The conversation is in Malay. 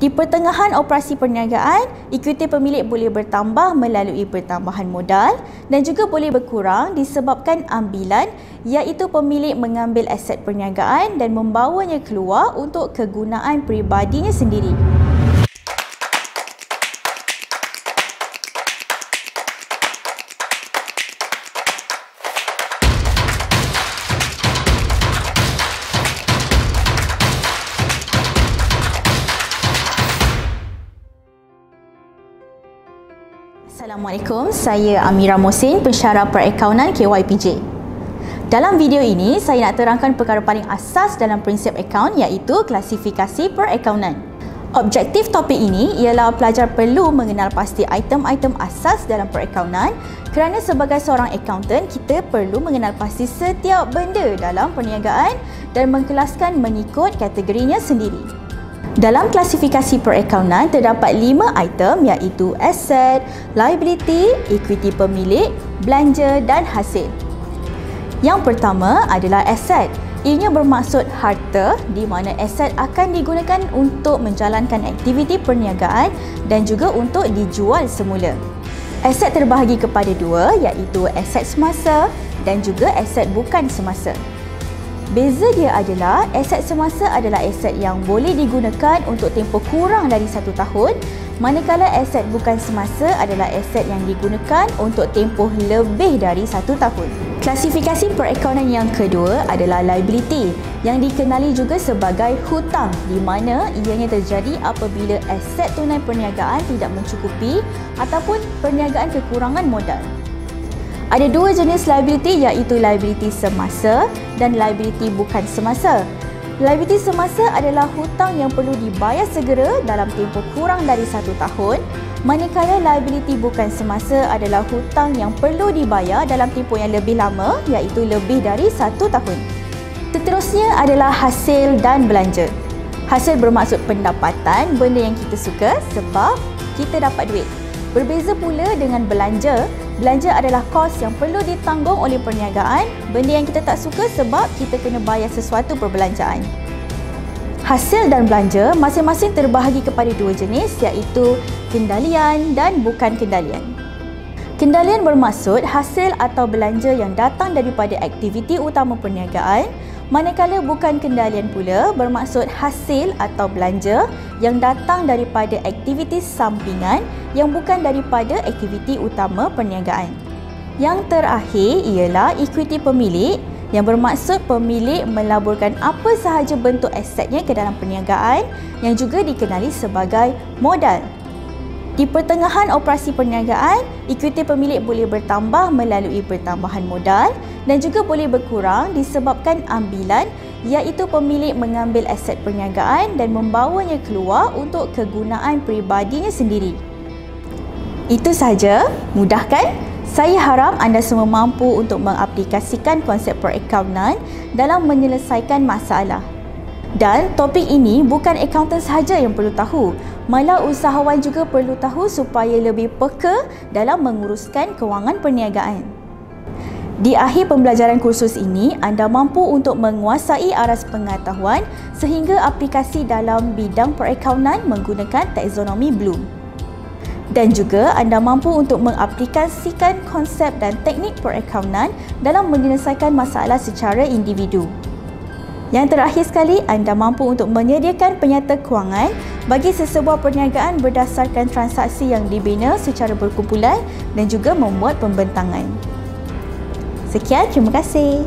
Di pertengahan operasi perniagaan, ekuiti pemilik boleh bertambah melalui pertambahan modal dan juga boleh berkurang disebabkan ambilan, iaitu pemilik mengambil aset perniagaan dan membawanya keluar untuk kegunaan peribadinya sendiri. Assalamualaikum, saya Amira Mohsin, pensyarah perakaunan KYPJ. Dalam video ini, saya nak terangkan perkara paling asas dalam prinsip akaun, iaitu klasifikasi perakaunan. Objektif topik ini ialah pelajar perlu mengenal pasti item-item asas dalam perakaunan kerana sebagai seorang accountant, kita perlu mengenal pasti setiap benda dalam perniagaan dan mengkelaskan mengikut kategorinya sendiri. Dalam klasifikasi perakaunan terdapat 5 item, iaitu aset, liability, ekuiti pemilik, belanja dan hasil. Yang pertama adalah aset. Ianya bermaksud harta di mana aset akan digunakan untuk menjalankan aktiviti perniagaan dan juga untuk dijual semula. Aset terbahagi kepada dua, iaitu aset semasa dan juga aset bukan semasa. Beza dia adalah aset semasa adalah aset yang boleh digunakan untuk tempoh kurang dari 1 tahun, manakala aset bukan semasa adalah aset yang digunakan untuk tempoh lebih dari 1 tahun. Klasifikasi perakaunan yang kedua adalah liability, yang dikenali juga sebagai hutang, di mana ianya terjadi apabila aset tunai perniagaan tidak mencukupi ataupun perniagaan kekurangan modal. Ada 2 jenis liability, iaitu liability semasa dan liability bukan semasa. Liability semasa adalah hutang yang perlu dibayar segera dalam tempoh kurang dari 1 tahun, manakala liability bukan semasa adalah hutang yang perlu dibayar dalam tempoh yang lebih lama, iaitu lebih dari 1 tahun. Seterusnya adalah hasil dan belanja. Hasil bermaksud pendapatan, benda yang kita suka sebab kita dapat duit. Berbeza pula dengan belanja. Belanja adalah kos yang perlu ditanggung oleh perniagaan, benda yang kita tak suka sebab kita kena bayar sesuatu perbelanjaan. Hasil dan belanja masing-masing terbahagi kepada 2 jenis, iaitu kendalian dan bukan kendalian. Kendalian bermaksud hasil atau belanja yang datang daripada aktiviti utama perniagaan, manakala bukan kendalian pula bermaksud hasil atau belanja yang datang daripada aktiviti sampingan yang bukan daripada aktiviti utama perniagaan. Yang terakhir ialah ekuiti pemilik, yang bermaksud pemilik melaburkan apa sahaja bentuk asetnya ke dalam perniagaan yang juga dikenali sebagai modal. Di pertengahan operasi perniagaan, ekuiti pemilik boleh bertambah melalui pertambahan modal dan juga boleh berkurang disebabkan ambilan, iaitu pemilik mengambil aset perniagaan dan membawanya keluar untuk kegunaan peribadinya sendiri. Itu sahaja, mudah kan? Saya harap anda semua mampu untuk mengaplikasikan konsep perakaunan dalam menyelesaikan masalah. Dan topik ini bukan akauntan sahaja yang perlu tahu, malah usahawan juga perlu tahu supaya lebih peka dalam menguruskan kewangan perniagaan. Di akhir pembelajaran kursus ini, anda mampu untuk menguasai aras pengetahuan sehingga aplikasi dalam bidang perakaunan menggunakan taksonomi Bloom. Dan juga anda mampu untuk mengaplikasikan konsep dan teknik perakaunan dalam menyelesaikan masalah secara individu. Yang terakhir sekali, anda mampu untuk menyediakan penyata kewangan bagi sesebuah perniagaan berdasarkan transaksi yang dibina secara berkumpulan dan juga membuat pembentangan. Sekian, terima kasih.